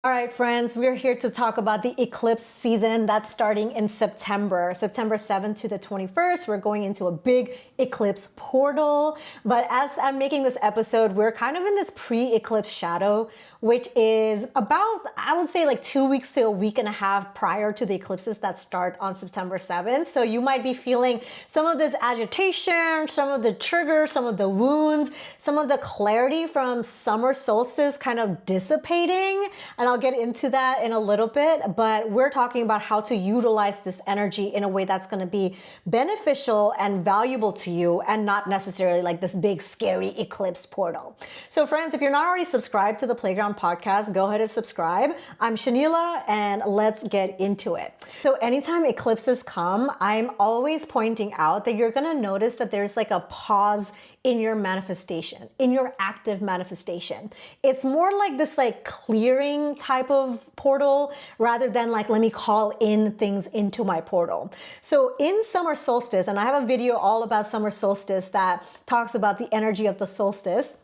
All right, friends, we're here to talk about the eclipse season that's starting in September 7th to the 21st. We're going into a big eclipse portal. But as I'm making this episode, we're kind of in this pre-eclipse shadow, which is about, I would say, like 2 weeks to a week and a half prior to the eclipses that start on September 7th. So you might be feeling some of this agitation, some of the triggers, some of the wounds, some of the clarity from summer solstice kind of dissipating. And I'll get into that in a little bit, but we're talking about how to utilize this energy in a way that's going to be beneficial and valuable to you and not necessarily like this big scary eclipse portal. So friends, if you're not already subscribed to the Playground podcast, go ahead and subscribe. I'm Shanila and let's get into it. So anytime eclipses come, I'm always pointing out that you're going to notice that there's like a pause in your manifestation, in your active manifestation. It's more like this like clearing type of portal rather than like, let me call in things into my portal. So in summer solstice, and I have a video all about summer solstice that talks about the energy of the solstice,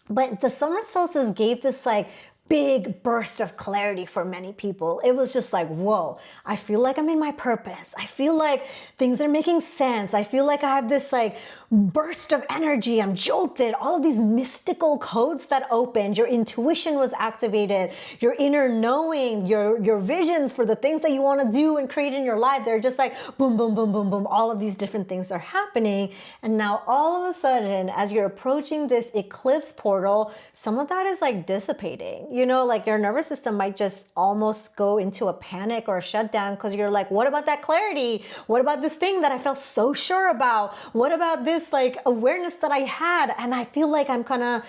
but the summer solstice gave this like big burst of clarity for many people. It was just like, whoa, I feel like I'm in my purpose. I feel like things are making sense. I feel like I have this like burst of energy. I'm jolted. All of these mystical codes that opened. Your intuition was activated. Your inner knowing, your visions for the things that you want to do and create in your life. They're just like boom, boom, boom, boom, boom. All of these different things are happening. And now all of a sudden, as you're approaching this eclipse portal, some of that is like dissipating. You know, like your nervous system might just almost go into a panic or a shutdown because you're like, what about that clarity? What about this thing that I felt so sure about? What about this like awareness that I had? And I feel like I'm gonna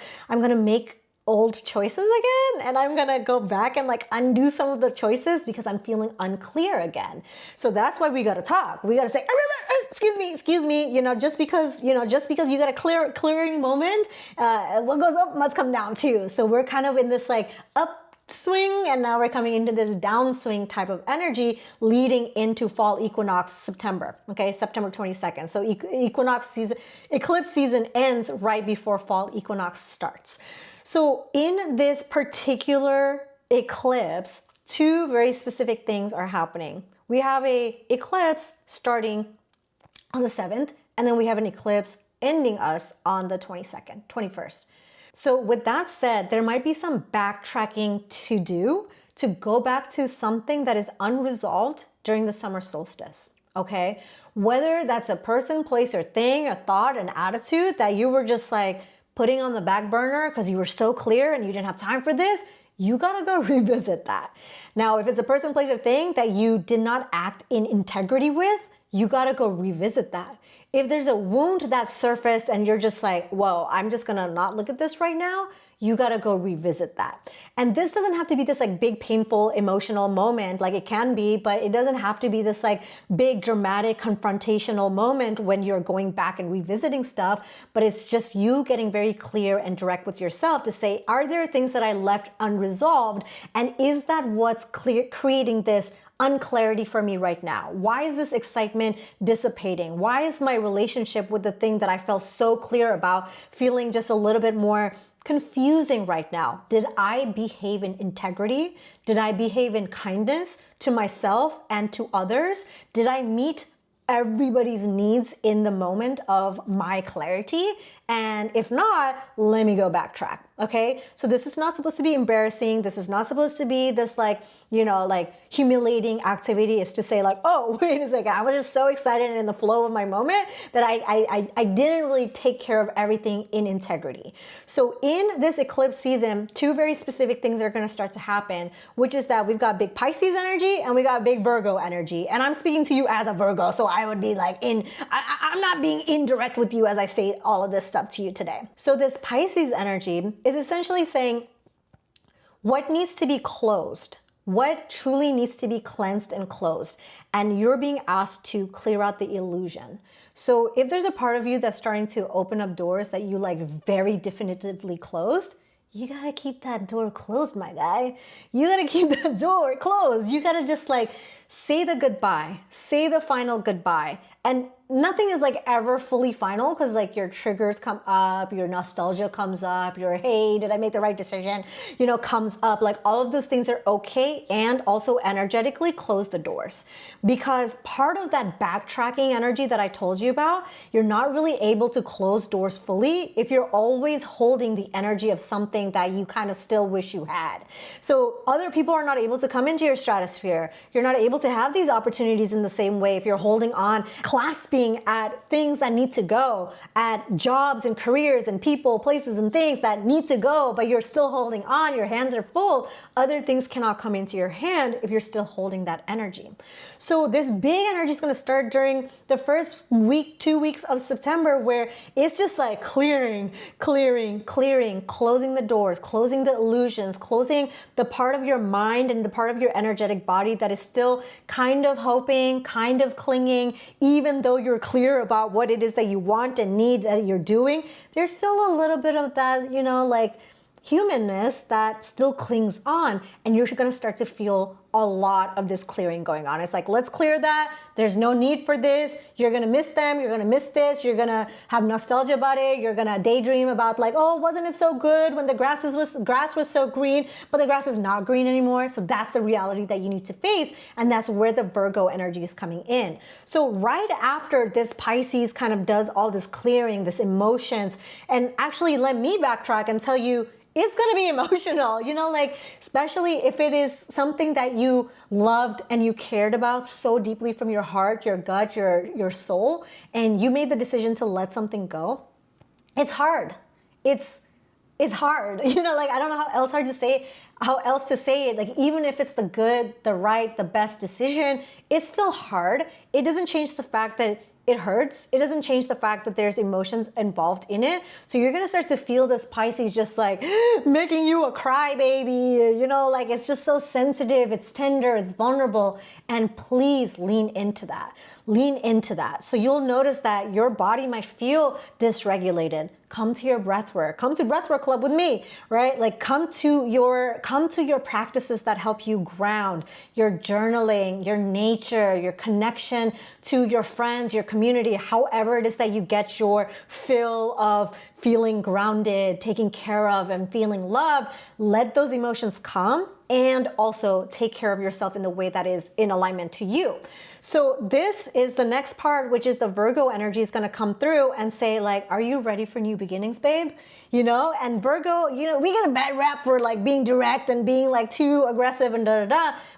make old choices again, and I'm gonna go back and like undo some of the choices because I'm feeling unclear again. So that's why we gotta talk. We gotta say, excuse me, just because you got a clearing moment, what goes up must come down too. So we're kind of in this like upswing, and now we're coming into this downswing type of energy leading into fall equinox September, okay, September 22nd. So eclipse season ends right before fall equinox starts. So in this particular eclipse, two very specific things are happening. We have a eclipse starting on the 7th, and then we have an eclipse ending us on the 21st. So with that said, there might be some backtracking to do to go back to something that is unresolved during the summer solstice, okay? Whether that's a person, place, or thing, a thought, an attitude that you were just like putting on the back burner because you were so clear and you didn't have time for this, you gotta go revisit that. Now, if it's a person, place, or thing that you did not act in integrity with, you gotta go revisit that. If there's a wound that surfaced and you're just like, whoa, I'm just gonna not look at this right now, you gotta go revisit that. And this doesn't have to be this like big, painful, emotional moment, like it can be, but it doesn't have to be this like big, dramatic, confrontational moment when you're going back and revisiting stuff, but it's just you getting very clear and direct with yourself to say, are there things that I left unresolved? And is that what's creating this unclarity for me right now? Why is this excitement dissipating? Why is my relationship with the thing that I felt so clear about feeling just a little bit more confusing right now? Did I behave in integrity? Did I behave in kindness to myself and to others? Did I meet everybody's needs in the moment of my clarity? And if not, let me go backtrack, okay? So this is not supposed to be embarrassing. This is not supposed to be this like, like humiliating activity. Is to say like, oh, wait a second, I was just so excited and in the flow of my moment that I didn't really take care of everything in integrity. So in this eclipse season, two very specific things are gonna start to happen, which is that we've got big Pisces energy and we got big Virgo energy. And I'm speaking to you as a Virgo, so I would be like I'm not being indirect with you as I say all of this stuff to you today. So this Pisces energy is essentially saying what needs to be closed, what truly needs to be cleansed and closed, and you're being asked to clear out the illusion. So if there's a part of you that's starting to open up doors that you like very definitively closed, you gotta keep that door closed, my guy. You gotta keep that door closed. You gotta just like say the goodbye, say the final goodbye. And nothing is like ever fully final, because like your triggers come up, your nostalgia comes up, your hey, did I make the right decision, comes up. Like all of those things are okay, and also energetically close the doors, because part of that backtracking energy that I told you about, you're not really able to close doors fully if you're always holding the energy of something that you kind of still wish you had. So other people are not able to come into your stratosphere. You're not able to have these opportunities in the same way if you're holding on, clasping at things that need to go, at jobs and careers and people, places and things that need to go, but you're still holding on, your hands are full. Other things cannot come into your hand if you're still holding that energy. So this big energy is going to start during the first week, 2 weeks of September, where it's just like clearing, closing the doors, closing the illusions, closing the part of your mind and the part of your energetic body that is still kind of hoping, kind of clinging, even though you're clear about what it is that you want and need that you're doing. There's still a little bit of that, like humanness that still clings on, and you're going to start to feel a lot of this clearing going on. It's like, let's clear that. There's no need for this. You're going to miss them. You're going to miss this. You're going to have nostalgia about it. You're going to daydream about like, oh, wasn't it so good when the grass was so green, but the grass is not green anymore. So that's the reality that you need to face. And that's where the Virgo energy is coming in. So right after this Pisces kind of does all this clearing, this emotions, and actually let me backtrack and tell you, it's going to be emotional, like especially if it is something that you loved and you cared about so deeply from your heart, your gut, your soul, and you made the decision to let something go. It's hard. It's hard, like I don't know how else to say it. Like even if it's the good, the right, the best decision, it's still hard. It doesn't change the fact that it hurts. It doesn't change the fact that there's emotions involved in it. So you're going to start to feel this Pisces just like making you a crybaby, like it's just so sensitive, it's tender, it's vulnerable. And please lean into that. Lean into that. So you'll notice that your body might feel dysregulated. Come to your breath work. Come to breathwork club with me, right? Like come to your practices that help you ground, your journaling, your nature, your connection to your friends, your community, however it is that you get your fill of feeling grounded, taken care of, and feeling loved. Let those emotions come, and also take care of yourself in the way that is in alignment to you. So this is the next part, which is the Virgo energy is going to come through and say like, are you ready for new beginnings, babe? And Virgo, we get a bad rap for like being direct and being like too aggressive and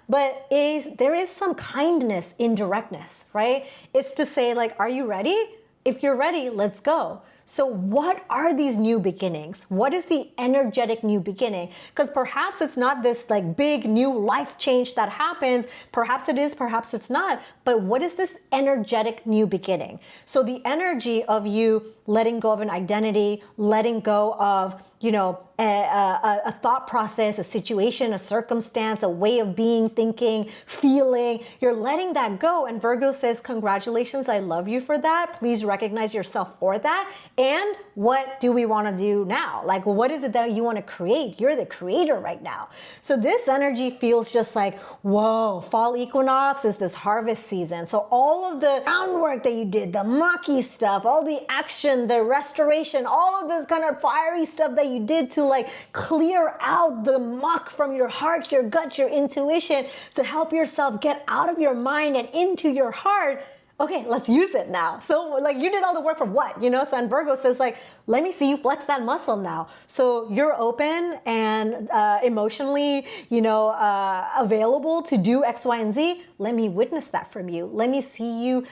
but there is some kindness in directness, right? It's to say like, are you ready? If you're ready, let's go. So what are these new beginnings? What is the energetic new beginning? Because perhaps it's not this like big new life change that happens. Perhaps it is, perhaps it's not. But what is this energetic new beginning? So the energy of you letting go of an identity, letting go of, a thought process, a situation, a circumstance, a way of being, thinking, feeling. You're letting that go. And Virgo says, congratulations, I love you for that. Please recognize yourself for that. And what do we want to do now? Like, what is it that you want to create? You're the creator right now. So this energy feels just like, whoa, fall equinox is this harvest season. So all of the groundwork that you did, the mucky stuff, all the action, the restoration, all of this kind of fiery stuff that you did to like clear out the muck from your heart, your gut, your intuition, to help yourself get out of your mind and into your heart. Okay, let's use it now. So like you did all the work for what, So and Virgo says like, let me see you flex that muscle now. So you're open and emotionally, available to do X, Y, and Z. Let me witness that from you. Let me see you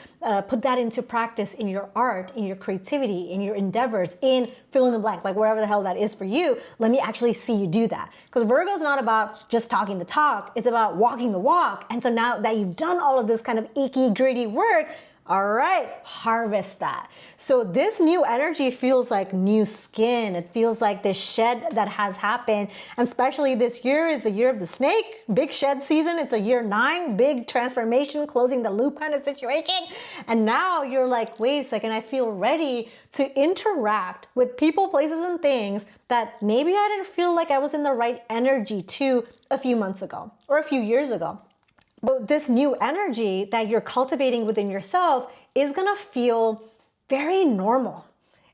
put that into practice in your art, in your creativity, in your endeavors, in fill in the blank, like wherever the hell that is for you. Let me actually see you do that. Because Virgo is not about just talking the talk. It's about walking the walk. And so now that you've done all of this kind of icky, gritty work, all right, harvest that. So this new energy feels like new skin. It feels like this shed that has happened. And especially this year is the year of the snake, big shed season. It's a year 9, big transformation, closing the loop kind of situation. And now you're like, wait a second, I feel ready to interact with people, places, and things that maybe I didn't feel like I was in the right energy to a few months ago or a few years ago. So this new energy that you're cultivating within yourself is gonna feel very normal.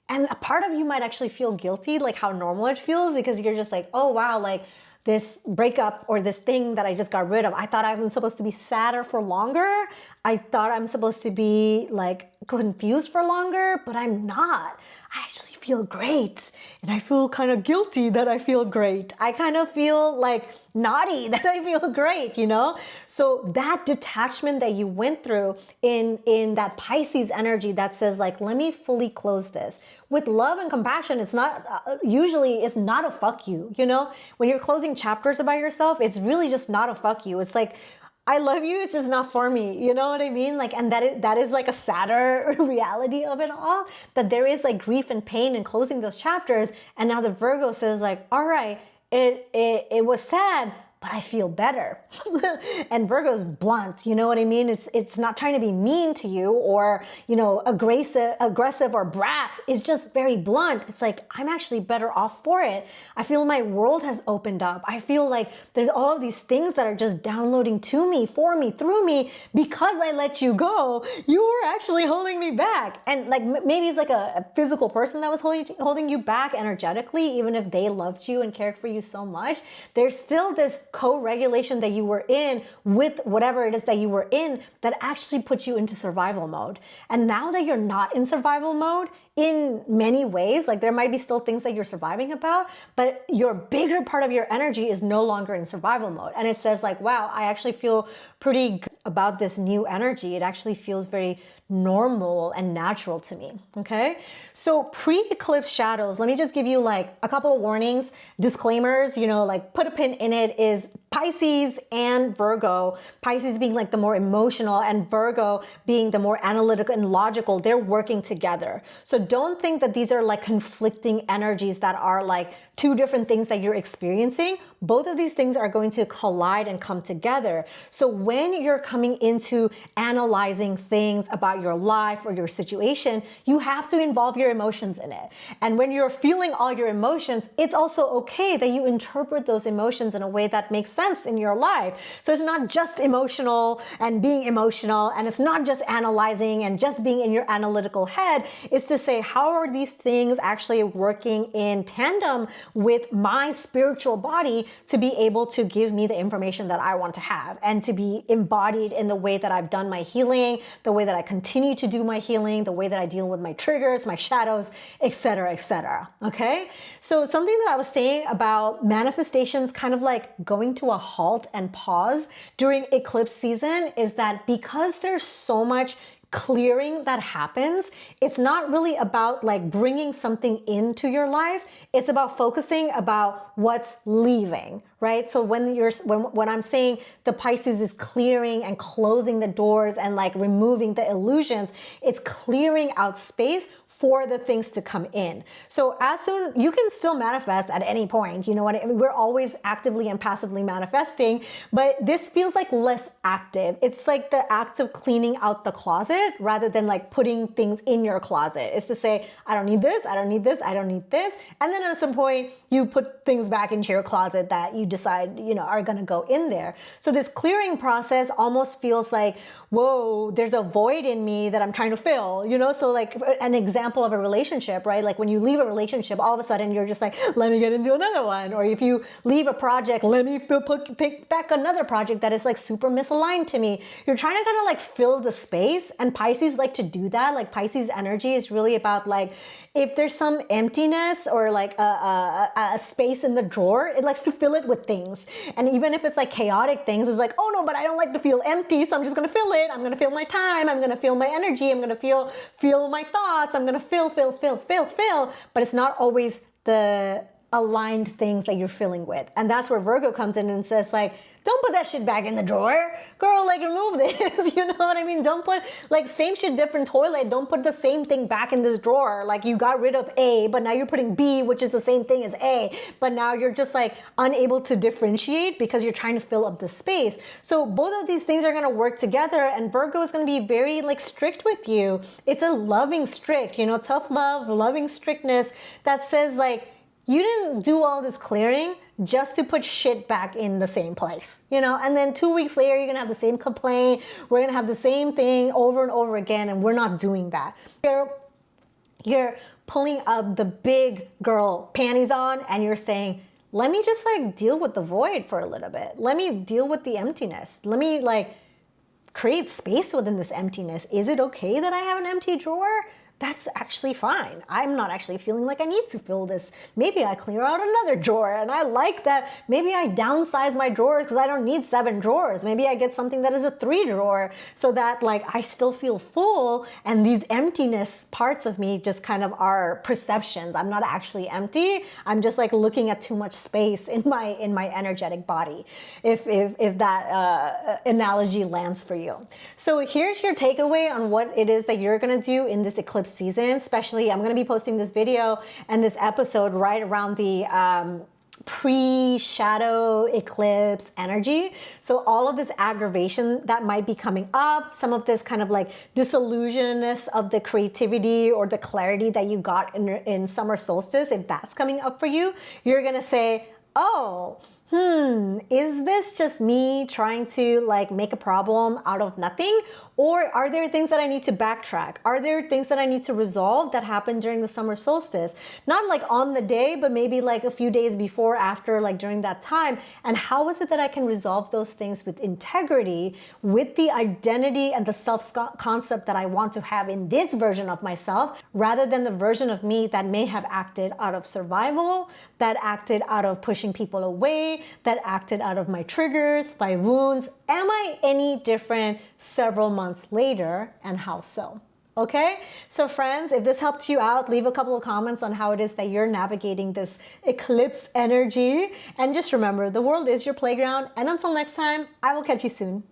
And a part of you might actually feel guilty, like how normal it feels, because you're just like, oh wow, like this breakup or this thing that I just got rid of, I thought I was supposed to be sadder for longer. I thought I'm supposed to be like confused for longer, but I'm not. I actually feel great. And I feel kind of guilty that I feel great. I kind of feel like naughty that I feel great, you know? So that detachment that you went through in that Pisces energy that says like, let me fully close this. With love and compassion, it's not, usually it's not a fuck you, you know? When you're closing chapters about yourself, it's really just not a fuck you. It's like, I love you, it's just not for me. You know what I mean? Like, and that is like a sadder reality of it all, that there is like grief and pain in closing those chapters. And now the Virgo says like, all right, it was sad, but I feel better. And Virgo's blunt, you know what I mean? It's not trying to be mean to you or, you know, aggressive or brass. It's just very blunt. It's like, I'm actually better off for it. I feel my world has opened up. I feel like there's all of these things that are just downloading to me, for me, through me, because I let you go. You were actually holding me back. And like, maybe it's like a physical person that was holding you back energetically, even if they loved you and cared for you so much. There's still this co-regulation that you were in with whatever it is that you were in that actually puts you into survival mode. And now that you're not in survival mode in many ways, like there might be still things that you're surviving about, but your bigger part of your energy is no longer in survival mode. And it says like, wow, I actually feel pretty good about this new energy. It actually feels very normal and natural to me, okay? So pre-eclipse shadows, let me just give you like a couple of warnings, disclaimers, you know, like put a pin in it, is Pisces and Virgo. Pisces being like the more emotional and Virgo being the more analytical and logical, they're working together. So don't think that these are like conflicting energies that are like two different things that you're experiencing. Both of these things are going to collide and come together. So when you're coming into analyzing things about your life or your situation, you have to involve your emotions in it. And when you're feeling all your emotions, it's also okay that you interpret those emotions in a way that makes sense in your life. So it's not just emotional and being emotional, and it's not just analyzing and just being in your analytical head. It's to say, how are these things actually working in tandem with my spiritual body to be able to give me the information that I want to have and to be embodied in the way that I've done my healing, the way that I continue to do my healing, the way that I deal with my triggers, my shadows, etc., etc. Okay? So something that I was saying about manifestations kind of like going to a halt and pause during eclipse season is that because there's so much clearing that happens, it's not really about like bringing something into your life. It's about focusing about what's leaving, right? So when I'm saying the Pisces is clearing and closing the doors and like removing the illusions, it's clearing out space for the things to come in. So as soon, you can still manifest at any point, you know what I mean? We're always actively and passively manifesting, but this feels like less active. It's like the act of cleaning out the closet rather than like putting things in your closet. It's to say, I don't need this, I don't need this, I don't need this. And then at some point you put things back into your closet that you decide, you know, are gonna go in there. So this clearing process almost feels like, whoa, there's a void in me that I'm trying to fill, you know? So like an example of a relationship, right? Like when you leave a relationship, all of a sudden you're just like, let me get into another one. Or if you leave a project, let me pick back another project that is like super misaligned to me. You're trying to kind of like fill the space, and Pisces like to do that. Like Pisces energy is really about like, if there's some emptiness or like a space in the drawer, it likes to fill it with things. And even if it's like chaotic things, it's like, oh no, but I don't like to feel empty, so I'm just gonna fill it. I'm gonna feel my time, I'm gonna feel my energy, I'm gonna feel my thoughts, I'm gonna fill. But it's not always the aligned things that you're filling with. And that's where Virgo comes in and says like, don't put that shit back in the drawer. Girl, like remove this, you know what I mean? Don't put, like same shit, different toilet. Don't put the same thing back in this drawer. Like you got rid of A, but now you're putting B, which is the same thing as A. But now you're just like unable to differentiate because you're trying to fill up the space. So both of these things are gonna work together, and Virgo is gonna be very like strict with you. It's a loving strict, you know, tough love, loving strictness that says like, You didn't do all this clearing just to put shit back in the same place, you know? And then 2 weeks later, you're gonna have the same complaint. We're gonna have the same thing over and over again, and we're not doing that. You're pulling up the big girl panties on, and you're saying, let me just like deal with the void for a little bit. Let me deal with the emptiness. Let me like create space within this emptiness. Is it okay that I have an empty drawer? That's actually fine. I'm not actually feeling like I need to fill this. Maybe I clear out another drawer, and I like that. Maybe I downsize my drawers because I don't need 7 drawers. Maybe I get something that is a 3 drawer so that like I still feel full, and these emptiness parts of me just kind of are perceptions. I'm not actually empty. I'm just like looking at too much space in my energetic body, if that analogy lands for you. So here's your takeaway on what it is that you're gonna do in this eclipse season. Especially, I'm going to be posting this video and this episode right around the pre-shadow eclipse energy. So all of this aggravation that might be coming up, some of this kind of like disillusionness of the creativity or the clarity that you got in summer solstice, if that's coming up for you, you're going to say, oh, is this just me trying to like make a problem out of nothing? Or are there things that I need to backtrack? Are there things that I need to resolve that happened during the summer solstice? Not like on the day, but maybe like a few days before, after, like during that time. And how is it that I can resolve those things with integrity, with the identity and the self-concept that I want to have in this version of myself, rather than the version of me that may have acted out of survival, that acted out of pushing people away, that acted out of my triggers, my wounds. Am I any different several months later, and how so? Okay, so friends, if this helped you out, leave a couple of comments on how it is that you're navigating this eclipse energy. And just remember, the world is your playground. And until next time, I will catch you soon.